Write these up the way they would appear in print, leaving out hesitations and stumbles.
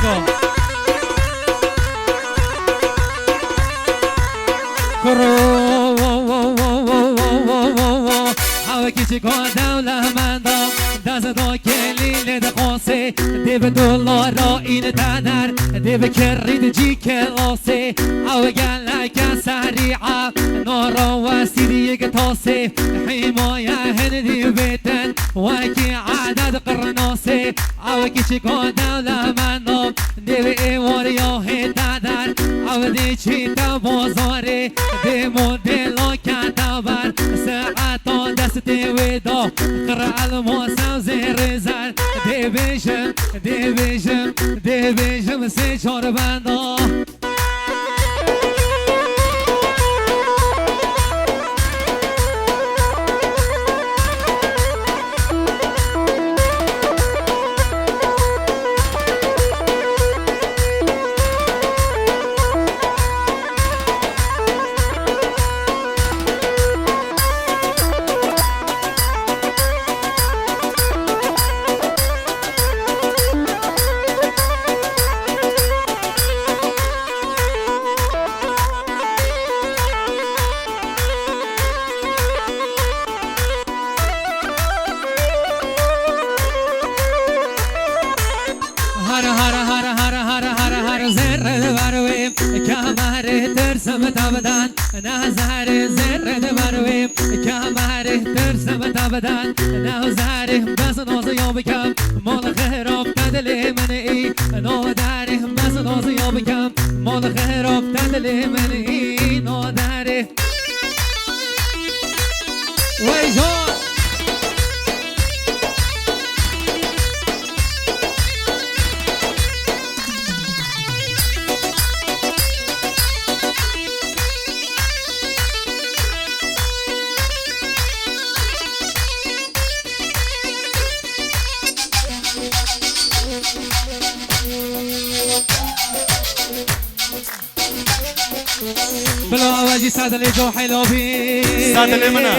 بکن او کیچی کن دولمندم دست دا کلیل دقاسه دیو دولارا این تنر دیو کرید جی کلاسه او گلک سریعه نارا و سیدی یک تاسه حمایه هندی بیتن وکی عدد قرناسه او کیچی کن دولمندم دیو ایواریا هیتدر او دی چی تا بازاره دی مدلا کتبر ساعتا دستی ویدا قرع الموسم زیر زر دی بیشم سی چار بندا نهزاره زره دمرویم کمره ترسم تبدن نهزاره بس ناز یا بکم مال خراب تدل من ای نادره بس ناز یا بکم مال خراب تدل من ای نادره وی جان بلا وجي سادلي جو حلوبي سادلي منا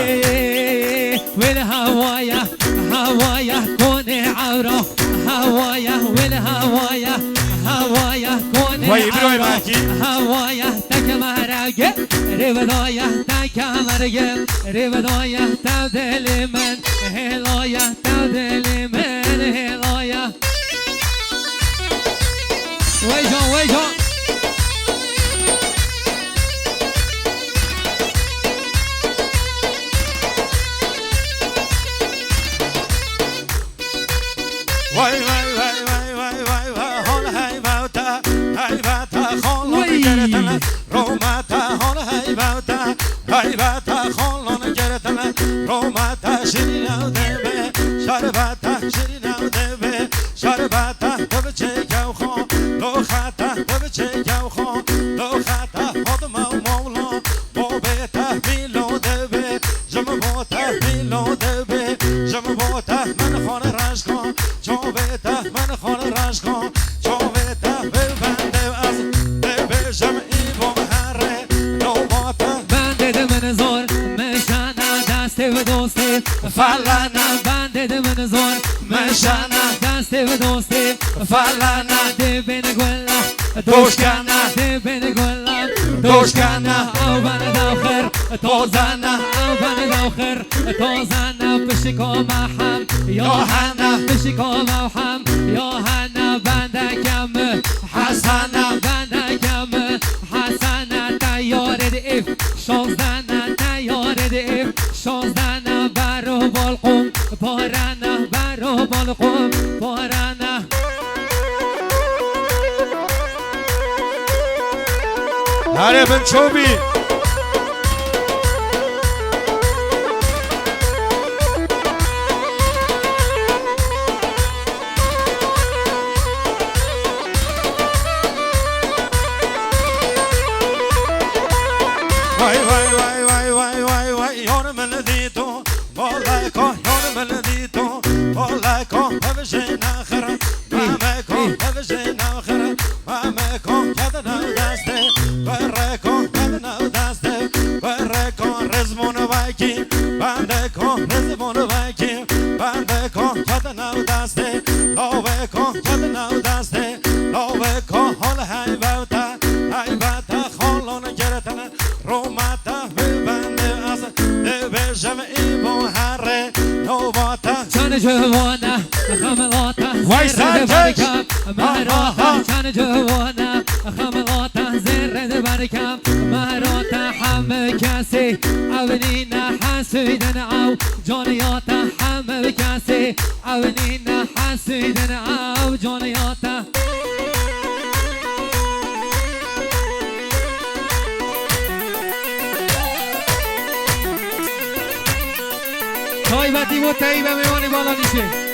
والهوايا هوايا كوني عورة هوايا والهوايا هوايا كوني عورة هوايا تكمرق ربضايا تكمرق ربضايا تبدل من هلايا تبدل من هلايا ويجو ويجو وای وای وای وای وای وای وای هون هیبتا خالون گرتن رومتا هون هیبتا خالون گرتن رومتا شیرینو دبه شربتا شیرینو دبه شربتا دب چکو خان دو خطا دب چکو خان دو خطا خودم مولا بابتا میلو دبه جم باتا میلو دبه جم باتا من خان رش کن چوبتا من خان رش کن چوبتا ببنده از ببجم ایوان هره نوباتا بنده من زور مشانه دست و دوستی فلانه بنده من زور مشانه دست و دوستی فلانه دی بین گولا دوشکنه دی بین گولا دوشکنه او بند آخر توزنه او بند آخر توزنه بشکو محم یا هنه بشکو محم یا هنه بنده کم حسنه بنده کم حسنه تیار دیف شازدنه تیار دیف شازدنه برو بالقوم بارنه برو بالقوم بارنه هره بن چوبی وای وای وای وای وای وای وای یار من دیدو والله کو یار من دیدو والله کو ببجین آخر مامه کو ببجین آخر مامه کو یادنا دسته بره کو یادنا دسته بره کو رزمون واکی بنده کو رزمون واکی بنده کو یادنا دسته لاوه کو یادنا دسته لاوه چند جوانه خملاته وای زرد سرکش. برکم مهراته چند جوانه خملاته زرد برکم مهراته همه کسی اولین حسیدن او جانیاته همه کسی اولین حسیدن او جانیاته تایبتی و تایبه میوانی بالا نیشه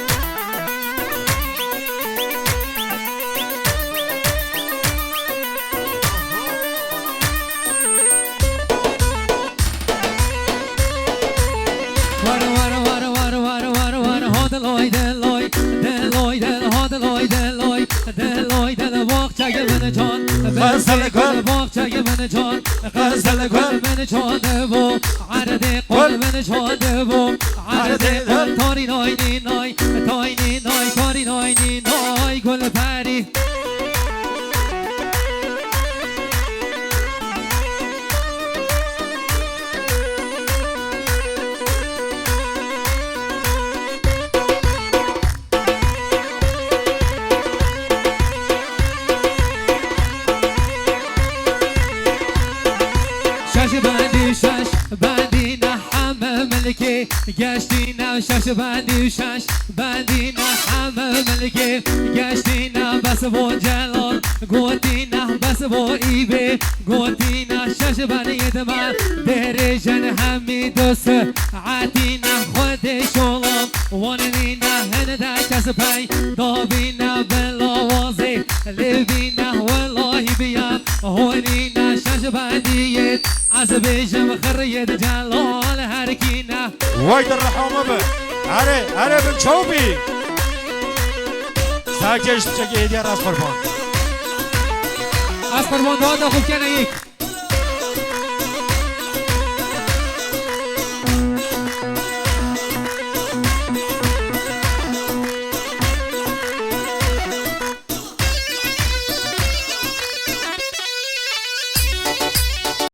دلوی دلوی دلوی دل ها دلوی دلوی دلوی دل باغچه من جان غزل گل باغچه من جان غزل گل من جان و عرض قل من جان و عرض قل تاری نای نی نای تای نی نای تاری نای نی نای گل پری بندی نه همه ملکی گشتی نه شش بندی و شش بندی نه همه ملکی گشتی نه بس با جلال گوتی نه بس با ایبه گوتی نه شش بندی دمر دریجن همی دوست عتی نه خود شلام واننی نه هنده کس پی دابی نه بلا وازی لبی نه والله بیان هونی نه شش بندیت از بیشم خرید جلال هرکینه وای در رحمه به اره بن چوبی ساکش بچه که هدیه راست قربان از قربان داد خوب کنه یک